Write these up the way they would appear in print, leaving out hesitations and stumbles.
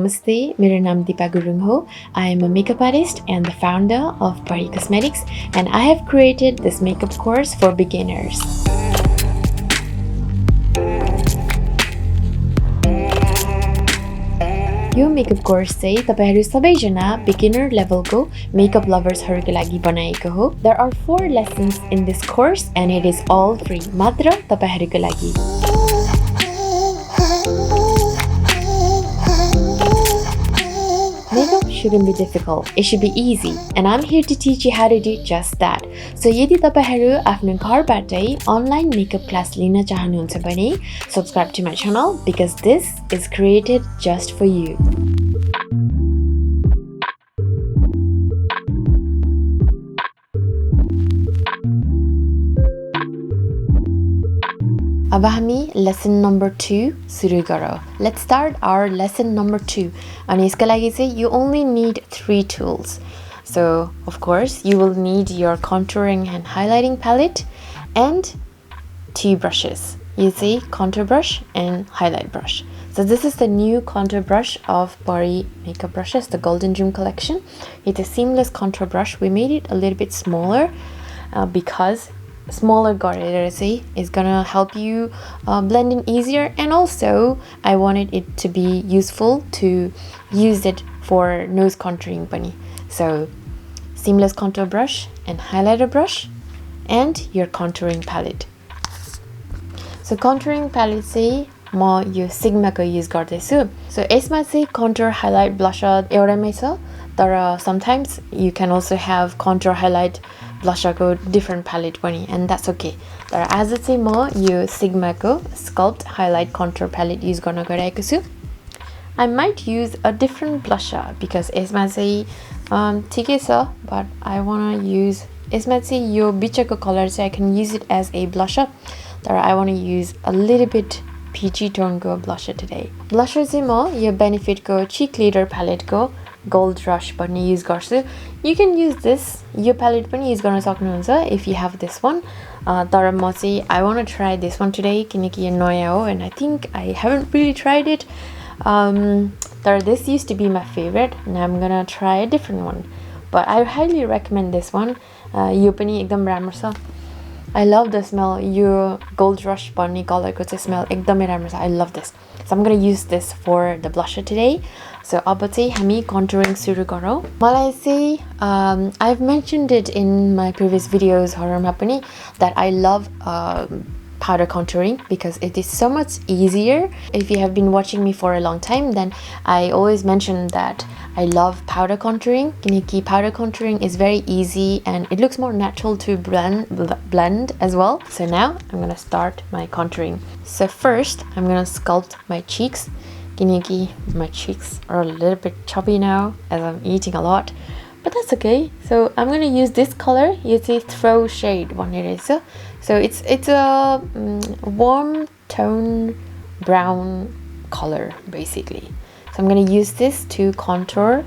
Namaste, मेरो नाम दिपा गुरुङ हो. I am a makeup artist and the founder of Pari Cosmetics, and I have created this makeup course for beginners. Yo makeup course चाहिँ तपाईहरु सबैजना beginner लेभलको makeup लभर्सहरुको लागि बनाएको हो. There are 4 lessons in this course and it is all free. मात्र तपाईहरुको लागि. Makeup shouldn't be difficult. It should be easy. And I'm here to teach you how to do just that. So यदि तपाईहरु आफ्नो घरबाटै online makeup class लिन चाहनुहुन्छ भने subscribe to my channel because this is created just for you. अब हामी lesson number 2 सुरु गरौँ. Let's start our lesson number 2. अनि यसका लागि चाहिँ you only need 3 tools. So, of course, you will need your contouring and highlighting palette and 2 brushes. You see, contour brush and highlight brush. So this is the new contour brush of Pari makeup brushes, the Golden Dream collection. It's a seamless contour brush. We made it a little bit smaller because smaller गरेर चाहिँ is gonna help you blend in easier, and also I wanted it to be useful to use it for nose contouring पनि. So seamless contour brush and highlighter brush and your contouring palette. So contouring palette चाहिँ म यो Sigma को use गर्दैछु. So यसमा चाहिँ contour highlight blusher एउटैमै छ, तर sometimes you can also have contour highlight blusher को different palette पनि, and that's okay. तर आज चाहिँ म यो Sigma को sculpt highlight contour palette use गर्न गइरहेको छु. I might use a different blusher because यसमा चाहिँ ठिकै छ, but I want to use यसमा चाहिँ यो बिचको color चाहिँ I can use it as a blusher, तर I want to use a little bit peachy tone को blusher today. Blusher चाहिँ म यो Benefit को CHEEKLEADER palette को Gold Rush पनि use गर्छु. You can use this yo palette पनि use गर्न सक्नुहुन्छ if you have this one. तर म चाहिँ I want to try this one today किनकि यो नयाँ हो and I think I haven't really tried it. But this used to be my favorite and I'm gonna try a different one. But I highly recommend this one. यो पनि एकदम राम्रो छ. I love the smell. Yo Gold Rush bunny color को चाहिँ smell एकदमै राम्रो छ. I love this. So I'm gonna use this for the blusher today. So अब चाहिँ हामी contouring सुरु गरौँ. मलाई चाहिँ I've mentioned it in my previous videos हरुमा पनि that I love powder contouring because it is so much easier. If you have been watching me for a long time, then I always mention that I love powder contouring. Kiniki powder contouring is very easy and it looks more natural to blend as well. So now I'm gonna start my contouring. So first I'm gonna sculpt my cheeks. Kiniki my cheeks are a little bit chubby now as I'm eating a lot, but that's okay. So I'm gonna use this color. You see, throw shade one it is. So it's a warm tone brown color basically. So I'm gonna use this to contour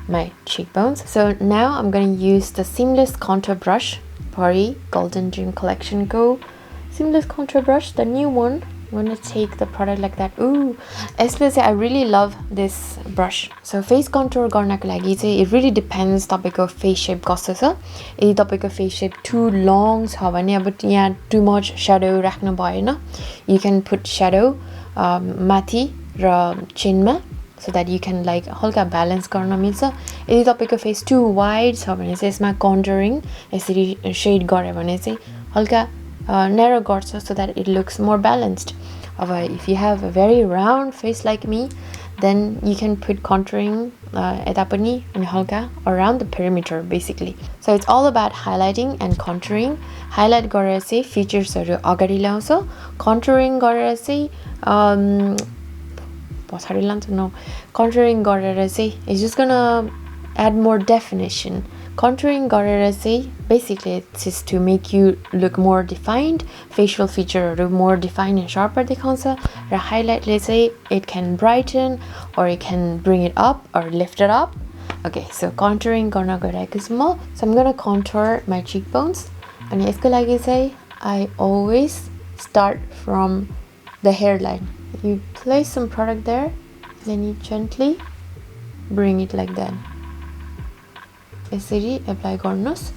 my cheekbones. So now I'm gonna use the seamless contour brush, Pari Golden Dream collection go seamless contour brush, the new one. I'm gonna take the product like that. Ooh, especially I really love this brush. So face contour गर्नको लागि चाहिँ it really depends तपाईको face shape कस्तो छ. यदि तपाईको face shape too long छ भने अब यहाँ too much shadow राख्नु भएन. You can put shadow माथि र chin मा so that you can like हल्का balance गर्न मिल्छ. यदि तपाईको face too wide छ भने चाहिँ यसमा contouring यसरी shade गरे भने चाहिँ हल्का narrow गर्छ so that it looks more balanced. If you have a very round face like me, then you can put contouring यता पनि अनि हल्का around the perimeter basically. So it's all about highlighting and contouring. Highlight गरेर चाहिँ featuresहरु अगाडि ल्याउँछ. Contouring गरेर चाहिँ पछाडि लान्छ. No, contouring गरेर चाहिँ is just gonna add more definition. Contouring गरेर चाहिँ basically it's just to make you look more defined, facial feature more defined and sharper देखाउँछ. र highlight ले चाहिँ it can brighten or it can bring it up or lift it up. Okay, so contouring गर्न गइरहेको छु म. So I'm gonna contour my cheekbones. अनि यसको लागि चाहिँ I always start from the hairline. You place some product there, then you gently bring it like that. यसरी apply गर्नुस्.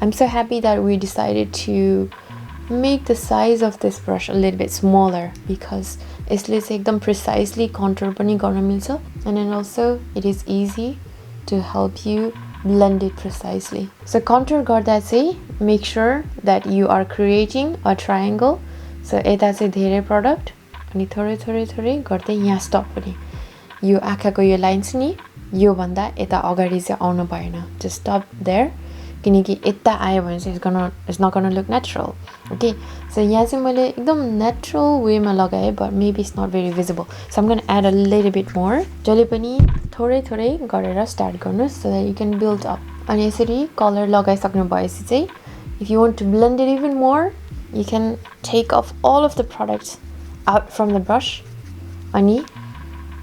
I'm so happy that we decided to make the size of this brush a little bit smaller because यसले चाहिँ एकदम precisely contour पनि गर्न मिल्छ, and then also it is easy to help you blend it precisely. So contour गर्दा चाहिँ make sure that you are creating a triangle. So यता चाहिँ धेरै product अनि थोरै थोरै थोरै गर्दै यहाँ stop पनि. यो आँखाको यो लाइन्स नि यो भन्दा यता अगाडि चाहिँ आउनु भएन. Just stop there. किनकि यता आयो भने चाहिँ it's not gonna look natural. Okay, so यहाँ चाहिँ मैले एकदम natural way मा लगाएँ, but maybe it's not very visible. So I'm gonna add a little bit more. जहिले पनि थोरै थोरै गरेर start गर्नुस् so that you can build up. अनि यसरी color लगाइसक्नु भएपछि चाहिँ if you want to blend it even more, you can take off all of the products out from the brush. अनि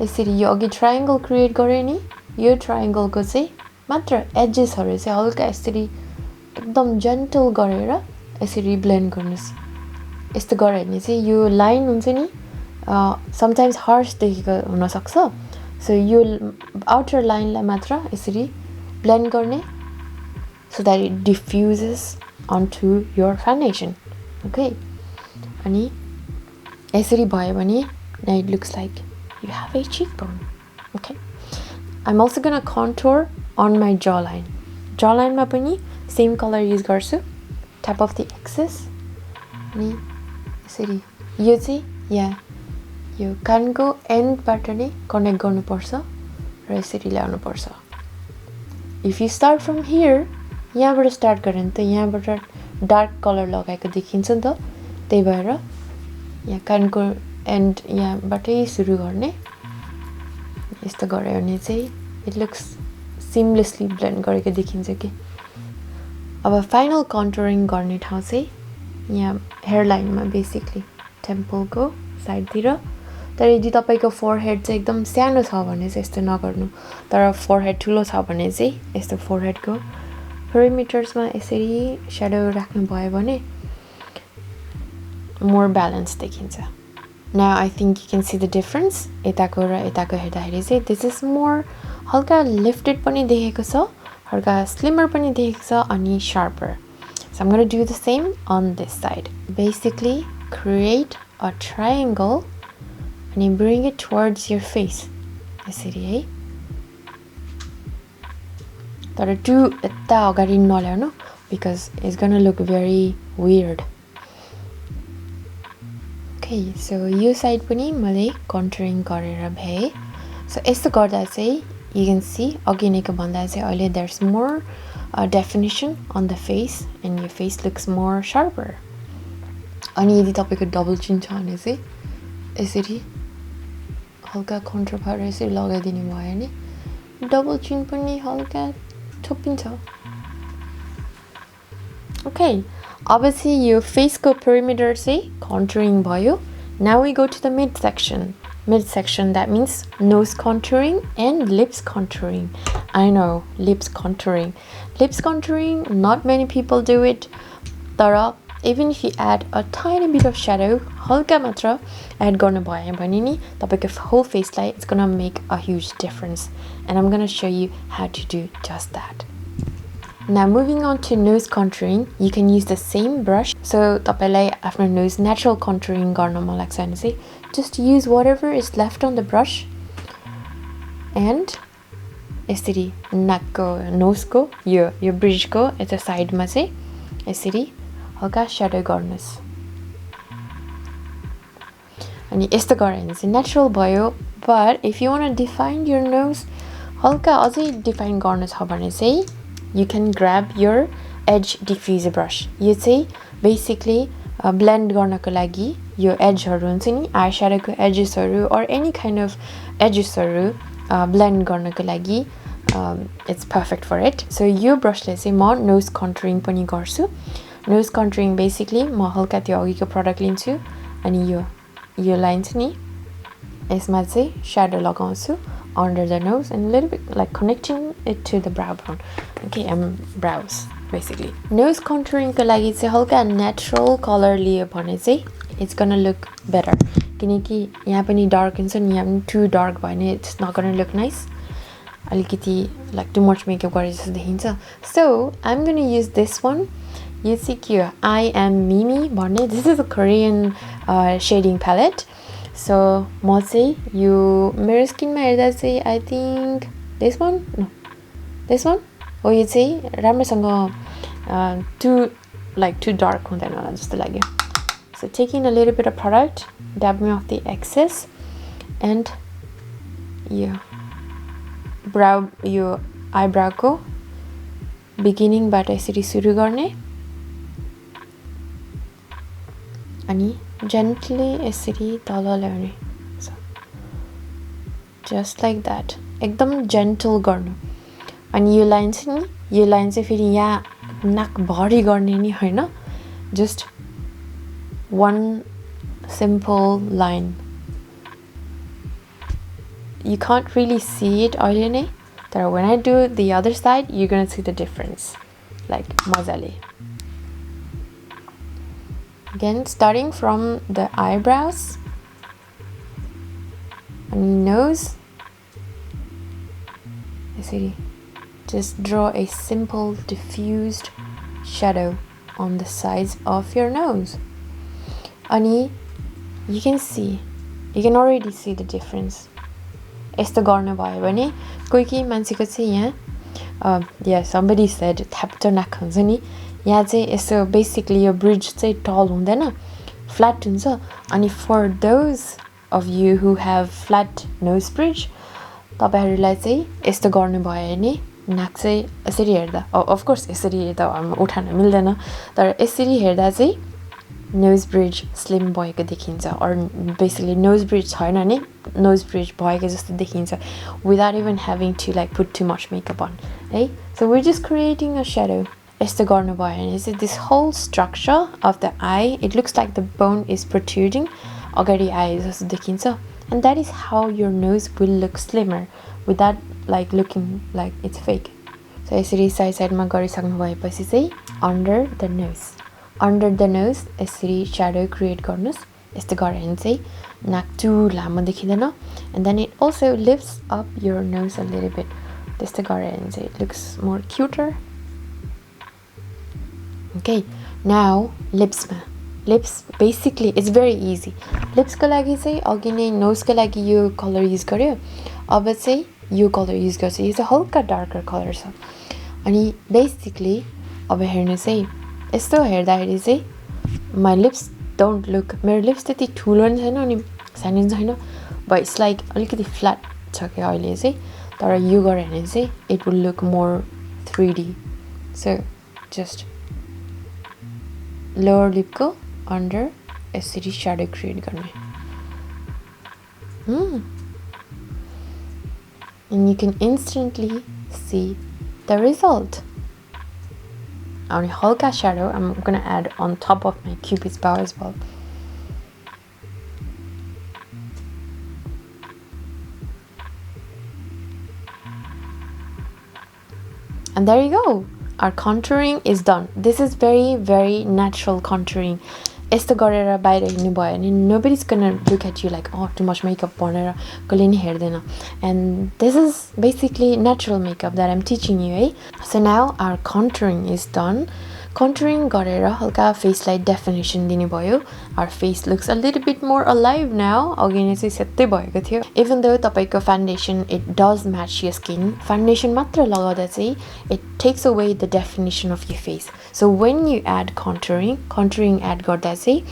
यसरी यो अघि triangle create गरे नि, यो triangle को चाहिँ मात्र edges हरु चाहिँ हल्का यसरी एकदम gentle गरेर यसरी blend गर्नुस्. यस्तो गरे भने चाहिँ यो line हुन्छ नि sometimes harsh देखेको हुन सक्छ. So यो outer line लाई मात्र यसरी blend गर्ने so that it diffuses onto your foundation. Okay, अनि यसरी भयो भने now it looks like you have a cheekbone. Okay, I'm also gonna contour on my jawline. Jawline मा पनि same color use गर्छु. Tap of the excess. अनि यसरी यो चाहिँ यहाँ यो कानको end बाट नै connect गर्नुपर्छ र यसरी ल्याउनु पर्छ. If you start from here, यहाँबाट start गरे नि त यहाँबाट dark color लगाएको देखिन्छ नि त. त्यही भएर यहाँ कानको end यहाँबाटै सुरु गर्ने. यस्तो गरे भने चाहिँ it looks seamlessly blend गरेको देखिन्छ के. अब final contouring गर्ने ठाउँ चाहिँ यहाँ hairline मा basically temple को side तिर. तर यदि तपाईको forehead चाहिँ एकदम सानो छ भने चाहिँ यस्तो नगर्नु. तर forehead ठुलो छ भने चाहिँ यस्तो forehead को perimeters मा यसरी shadow राख्नु भयो भने more balance देखिन्छ. Now I think you can see the difference. यताको र यताको हेर्दाखेरि चाहिँ this is more हल्का lifted पनि देखेको छ, हल्का slimmer पनि देखेको छ अनि sharper. So I'm going to do the same on this side. Basically create a triangle and you bring it towards your face. यसरी है. तर too यता अगाडि नल्याउनु because it's going to look very weird. Okay, so yo side पनि मैले contouring गरेर भए. So यस्तो गर्दा चाहिँ you can see अघि नैको भन्दा चाहिँ अहिले there's more definition on the face and your face looks more sharper. अनि यदि तपाईको double chin छ भने चाहिँ यसरी हल्का contour भएर यसरी लगाइदिनु भयो भने double chin पनि हल्का थोपिन्छ. Okay, obviously your face को perimeter चाहिँ contouring भयो. Now we go to the midsection. Midsection, that means nose contouring and lips contouring. I know, lips contouring. Lips contouring, not many people do it. Tara, even if you add a tiny bit of shadow, halka matra add garna bhayo bhane ni tapako whole face lai it's gonna make a huge difference. And I'm gonna show you how to do just that. Now moving on to nose contouring, you can use the same brush. So तपाईलाई आफ्नो nose natural contouring गर्न मन लाग्छ भने चाहिँ just use whatever is left on the brush and यसरी नाकको nose को यो bridge को यता side मा चाहिँ यसरी हल्का shadow गर्नुस्. अनि यस्तो गरे भने चाहिँ natural भयो. But if you want to define your nose हल्का अझै define गर्न छ भने चाहिँ you can grab your edge diffuser brush. यो चाहिँ basically blend गर्नको लागि यो edge हरु हुन्छ नि eyeshadow को edges हरु or any kind of edges हरु blend गर्नको लागि it's perfect for it. So yo brush ले चाहिँ म nose contouring पनि गर्छु. Nose contouring basically म हल्का त्यो अघिको product लिन्छु अनि यो line छ नि यसमा चाहिँ shadow लगाउँछु under the nose and a little bit like connecting it to the brow bone. Okay, brows basically. Nose contouring को लागि चाहिँ हल्का natural color लियो भने चाहिँ it's gonna look better. किनकि यहाँ पनि dark हुन्छ नि यहाँ पनि too dark भयो भने it's not gonna look nice. अलिकति like too much makeup गरे जस्तो देखिन्छ. So I'm gonna use this one. You see here, I am Mimi भन्ने. This is a Korean shading palette. So म चाहिँ यो मेरो स्किनमा हेर्दा चाहिँ I think this one? No. This one? हो यो चाहिँ राम्रोसँग too dark हुँदैन होला जस्तो लाग्यो. So taking a little bit of product, dabbing off the excess, and yo eyebrow को beginning बाट यसरी सुरु गर्ने अनि gently यसरी तल ल्याउने. So just like that. एकदम gentle गर्नु. अनि यो लाइन चाहिँ नि यो लाइन चाहिँ फेरि यहाँ नाक भरि गर्ने नि हैन. Just one simple line. You can't really see it अहिले नै तर when I do the other side you're gonna see the difference like मजाले. Again starting from the eyebrows and nose यसरी just draw a simple diffused shadow on the sides of your nose. Ani you can already see the difference. यस्तो गर्न भयो भने कोही मान्छेको चाहिँ यहाँ yeah somebody said tap neck हुन्छ नि यहाँ चाहिँ यसो basically यो bridge चाहिँ tall हुँदैन flat हुन्छ अनि for those of you who have flat nose bridge तपाईहरुलाई चाहिँ यस्तो गर्नु भयो भने नाक चाहिँ यसरी हेर्दा of course यसरी हेर्दा उठाउन मिल्दैन तर यसरी हेर्दा चाहिँ nose bridge slim भएको देखिन्छ or basically nose bridge छैन भने nose bridge भएको जस्तो देखिन्छ without even having to like put too much makeup on. Hey, so we're just creating a shadow. यस्तो गर्नु भयो भने चाहिँ this whole structure of the eye it looks like the bone is protruding अगाडि आए जस्तो देखिन्छ and that is how your nose will look slimmer without like looking like it's fake. So यसरी side side मा गरिसक्नु भएपछि चाहिँ under the nose यसरी shadow create गर्नुस् यस्तो गरे भने चाहिँ नाक too लामो देखिदैन and then it also lifts up your nose a little bit. त्यस्तो गरे भने चाहिँ it looks more cuter. Okay, now lips basically it's very easy. Lips को लागि चाहिँ अघि नै nose को लागि यो color use गर्यो अब चाहिँ यो color use गर्छ यो चाहिँ हल्का darker color छ अनि basically अब हेर्नुस् है यस्तो हेर्दाखेरि चाहिँ my lips don't look मेरो lips त्यति ठुलो नि छैन अनि सानो नि छैन but it's like अलिकति flat छ के अहिले चाहिँ तर यो गरे भने चाहिँ it will look more 3D. So just lower lip को under यसरी shadow create गर्ने and you can instantly see the result. On halka shadow I'm gonna add on top of my cupid's bow as well. And there you go, our contouring is done. This is very natural contouring. यस्तो गरेर बाहिर हिँड्नु भयो भने nobody's gonna look at you like oh too much makeup भनेर कहिले नि हेर्दैन and this is basically natural makeup that I'm teaching you है. So now our contouring is done. Contouring गरेर हल्का face लाई definition दिने भयो. Our face looks a little bit more alive now. अघि नै चाहिँ सेतै भएको थियो. Even though तपाईको foundation it does match your skin, foundation मात्र लगाउँदा चाहिँ it takes away the definition of your face. So when you add contouring add गर्दा चाहिँ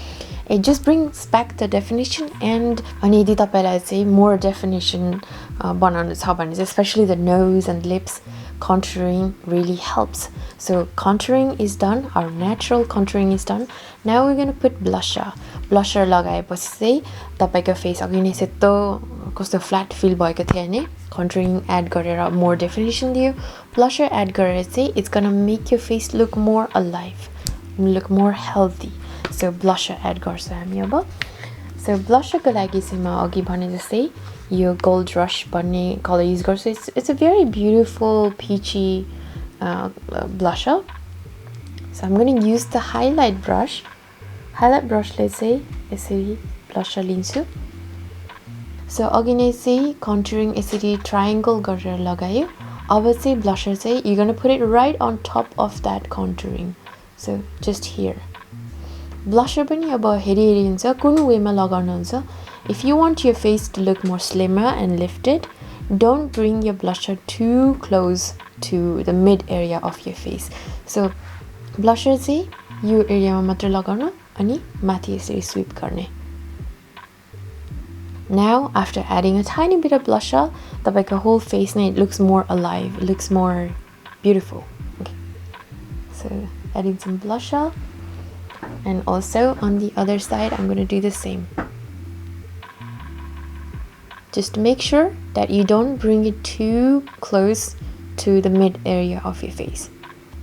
it just brings back the definition and अनि यदि तपाईलाई चाहिँ more definition बनाउनु छ भने चाहिँ especially the nose and lips contouring really helps. So contouring is done, our natural contouring is done. Now we're going to put blusher लगाएपछि चाहिँ तपाईको face अघि नै सेतो कस्तो flat feel भएको थियो नि contouring add गरेर more definition दियो blusher add गरेर चाहिँ it's going to make your face look more alive, look more healthy. So blusher add गर्छ हामी अब. So blusher को लागि चाहिँ म अघि भने जस्तै यो gold rush भन्ने color use गर्छु. It's a very beautiful peachy blusher. So I'm going to use the highlight brush. Highlight brush ले चाहिँ यसरी ब्लसर लिन्छु सो अघि नै चाहिँ कन्टुरिङ यसरी ट्रायंगल गरेर लगायो अब चाहिँ ब्लसर चाहिँ you gonna put it right on top of that contouring so just here blusher पनि अब हेरी हेरी हुन्छ कुन वेमा लगाउनु हुन्छ if you want your face to look more slimmer and lifted don't bring your blusher too close to the mid area of your face so blusher चाहिँ यो एरियामा मात्र लगाउनु अनि माथि यसरी स्वीप गर्ने Now, after adding a tiny bit of blusher, the whole face it looks more alive, it looks more beautiful. Okay. So, adding some blusher. And also, on the other side, I'm going to do the same. Just make sure that you don't bring it too close to the mid area of your face.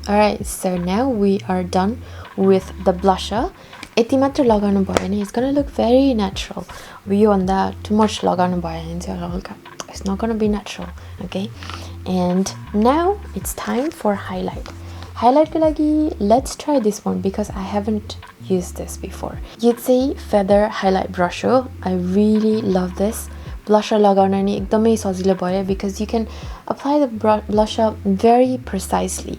Alright, so now we are done with the blusher. यति मात्र लगाउनु भयो भने it's gonna look very natural. यो भन्दा too much लगाउनु भयो भने चाहिँ हल्का it's not gonna be natural, okay? And now it's time for highlight. Highlight को लागि let's try this one because I haven't used this before. यो चाहिँ feather highlight brush हो. I really love this. Blusher लगाउन नि एकदमै सजिलो भयो because you can apply the blusher very precisely.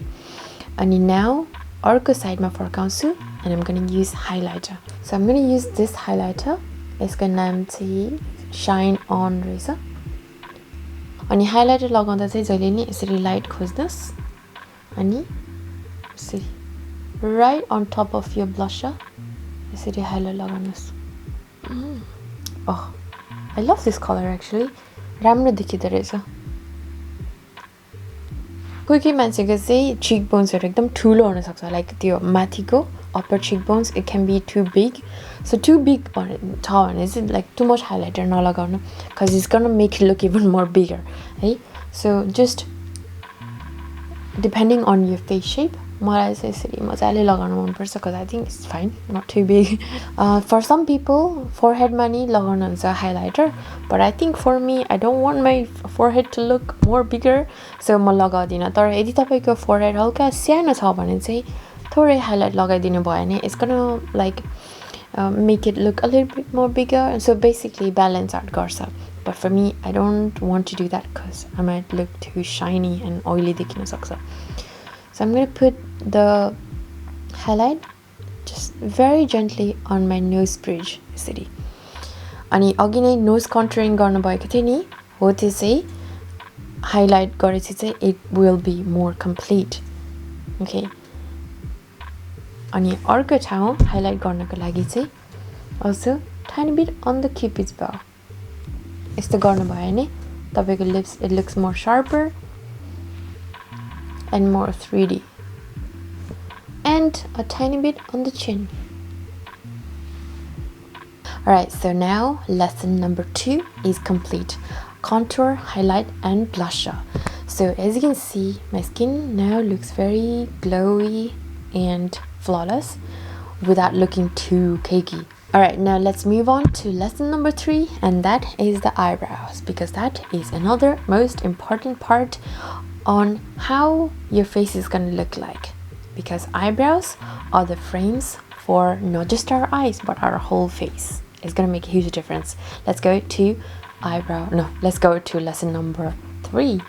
अनि now अर्को साइडमा फर्काउँछु and I'm going to use highlighter. So I'm going to use this highlighter. यसको नाम चाहिँ Shine On रहेछ. अनि highlighter लगाउँदा चाहिँ जहिले नि यसरी लाइट खोज्नुस् अनि यसरी right on top of your blusher यसरी highlight लगाउनुस्. Oh, I love this color actually. राम्रो देखिँदो रहेछ. कोही मान्छेको चाहिँ cheekbonesहरु एकदम ठुलो हुन सक्छ लाइक त्यो माथिको upper cheekbones it can be too big so too big छ भने चाहिँ like too much highlighter नलगाउनु because it's gonna make it look even more bigger है so just depending on your face shape मलाई चाहिँ यसरी मजाले लगाउन मन पर्छ because I think it's fine not too big for some people forehead मा नि लगाउनु हुन्छ highlighter but I think for me I don't want my forehead to look more bigger so म लगाउँदिन तर यदि तपाईको forehead हल्का सानो छ भने चाहिँ थोरै highlight लगाइदिनु भयो भने it's gonna like make it look a little bit more bigger so basically balance out गर्छ but for me I don't want to do that because I might look too shiny and oily देखिन सक्छ so I'm going to put the highlight just very gently on my nose bridge यसरी अनि अघि नै nose contouring गर्नु भएको थियो नि हो त्यो चाहिँ highlight गरेपछि चाहिँ it will be more complete okay अनि अर्को ठाउँ highlight गर्नको लागि चाहिँ also tiny bit on the cupid's bow यस्तो गर्नु भयो भने तपाईको lips it looks more sharper and more 3D and a tiny bit on the chin. Alright, so now lesson number 2 is complete. Contour, highlight and blusher. So as you can see, my skin now looks very glowy and flawless without looking too cakey. Alright, now let's move on to lesson number 3 and that is the eyebrows because that is another most important part on how your face is going to look like because eyebrows are the frames for not just our eyes but our whole face. It's going to make a huge difference. Let's go to lesson number 3.